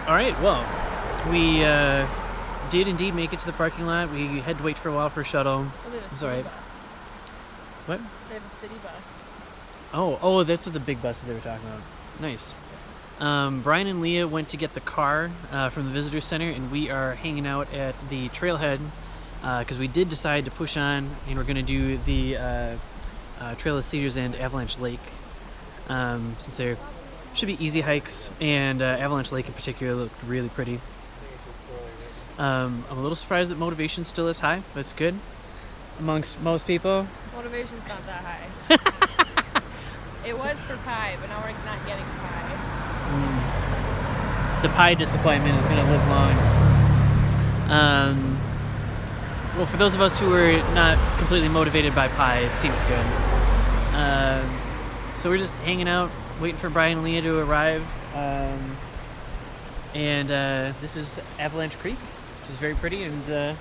All right, well, we did indeed make it to the parking lot. We had to wait for a while for a shuttle. Oh, they have a It's city all right. bus. What? They have a city bus. Oh, that's the big buses they were talking about. Nice. Brian and Leah went to get the car from the visitor center, and we are hanging out at the trailhead because we did decide to push on, and we're going to do the Trail of Cedars and Avalanche Lake, since there should be easy hikes, and Avalanche Lake in particular looked really pretty. I'm a little surprised that motivation still is high. That's good amongst most people. Motivation's not that high. It was for pie, but now we're not getting pie. The pie disappointment is going to live long. Well, for those of us who are not completely motivated by pie, it seems good. So we're just hanging out, waiting for Brian and Leah to arrive. And this is Avalanche Creek, which is very pretty, and the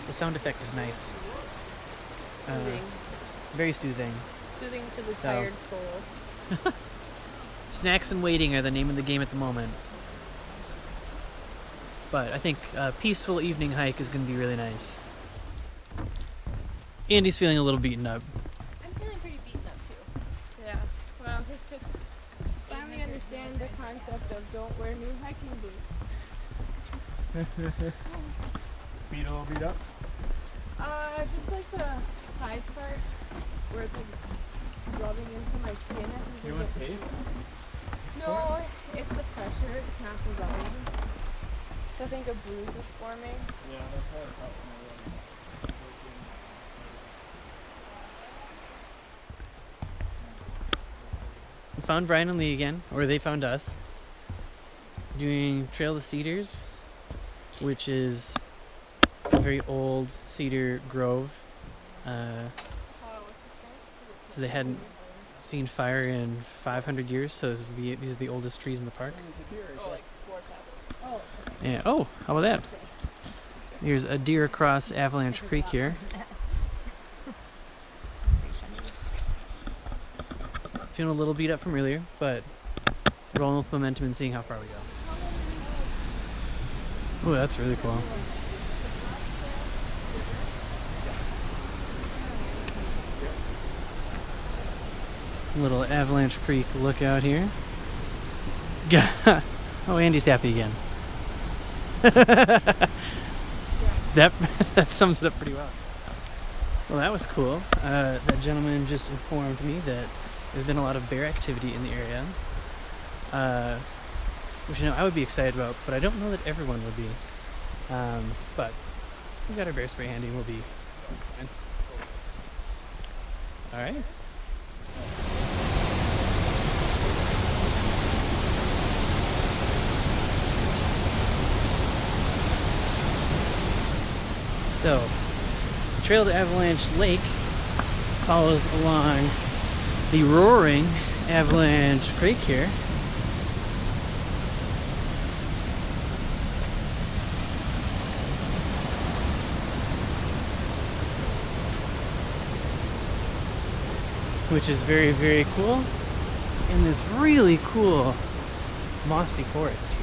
sound effect is nice. Soothing. Very soothing. Soothing to the tired soul. Snacks and waiting are the name of the game at the moment. But I think a peaceful evening hike is going to be really nice. Andy's feeling a little beaten up. I'm feeling pretty beaten up too. Yeah. Well, this took finally understand the concept of don't wear new hiking boots. Feet a little beat up? Just like the high part where it's like rubbing into my skin. You want tape? No, it's the pressure. It's not the rubbing. So I think a bruise is forming. Yeah, that's how it's helping. We found Brian and Lee again, or they found us, doing Trail of Cedars, which is a very old cedar grove. So they hadn't seen fire in 500 years, so these are the oldest trees in the park. Oh, like 4 tablets. Oh. Yeah. Oh, how about that? Here's a deer across Avalanche Creek here. Feeling a little beat up from earlier, but rolling with momentum and seeing how far we go. Oh, that's really cool. Little Avalanche Creek lookout here. Oh, Andy's happy again. That sums it up pretty well. Well, that was cool. That gentleman just informed me that there's been a lot of bear activity in the area, which I would be excited about, but I don't know that everyone would be. But we got our bear spray handy, and we'll be fine. All right. So, the trail to Avalanche Lake follows along the roaring Avalanche Creek here. Which is very, very cool. In this really cool mossy forest here.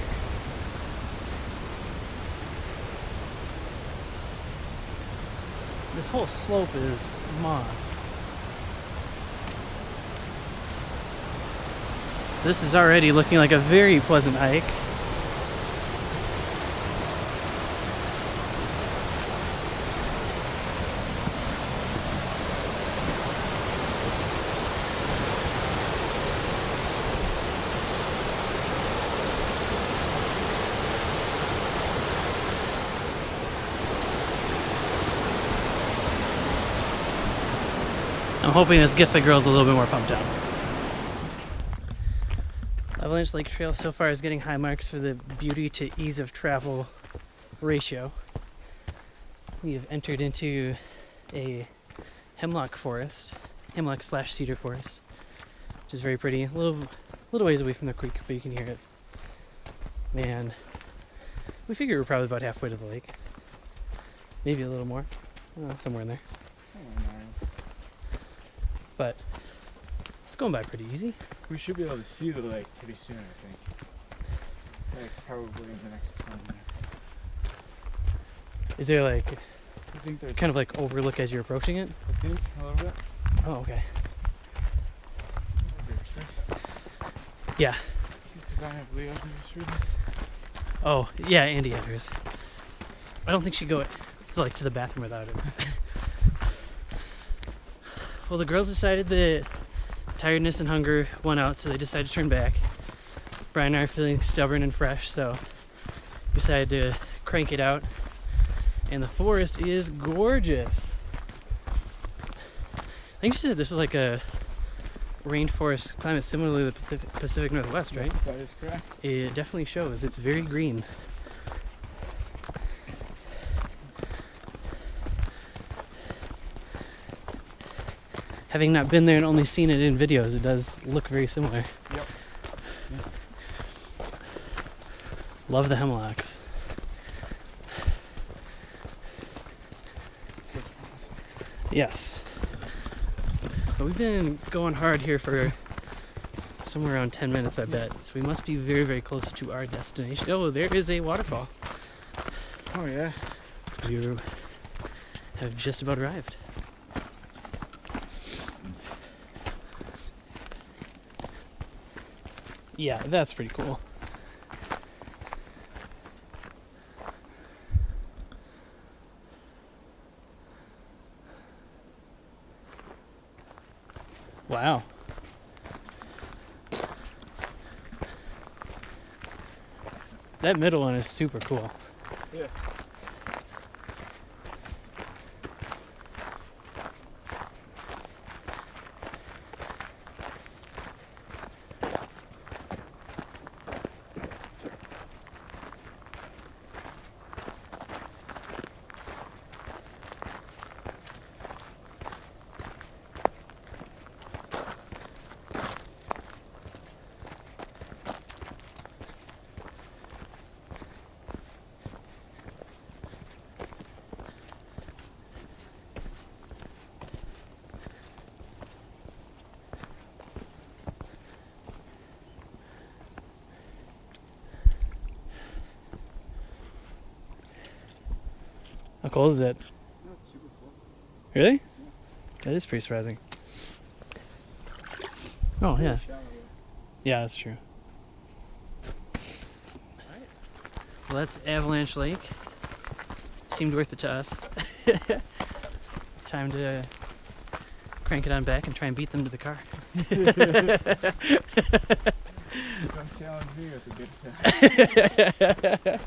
This whole slope is moss. So this is already looking like a very pleasant hike. I'm hoping this gets the girls a little bit more pumped up. Avalanche Lake Trail so far is getting high marks for the beauty to ease of travel ratio. We have entered into a hemlock forest, hemlock/cedar forest, which is very pretty. A little ways away from the creek, but you can hear it. Man, we figure we're probably about halfway to the lake. Maybe a little more, somewhere in there. But it's going by pretty easy. We should be able to see the lake pretty soon, I think. Like probably in the next 20 minutes. Is there like I think there's kind of like overlook as you're approaching it? a few, a little bit. Oh, okay. Yeah. Because I have Leo's instruments. Oh, yeah, Andy Andrews. I don't think she'd go to the bathroom without it. Well, the girls decided that tiredness and hunger won out, so they decided to turn back. Brian and I are feeling stubborn and fresh, so we decided to crank it out. And the forest is gorgeous. I think she said this is like a rainforest climate similar to the Pacific Northwest, right? Yes, that is correct. It definitely shows. It's very green. Having not been there and only seen it in videos, it does look very similar. Yep. Love the hemlocks. Yes. But we've been going hard here for somewhere around 10 minutes, I bet. So we must be very, very close to our destination. Oh, there is a waterfall. Oh yeah. You have just about arrived. Yeah, that's pretty cool. Wow. That middle one is super cool. Yeah. How cool is it? That's super cool. Really? Yeah. That is pretty surprising. Oh, yeah. Yeah, that's true. Well, that's Avalanche Lake. Seemed worth it to us. Time to crank it on back and try and beat them to the car. Don't challenge me with a good time.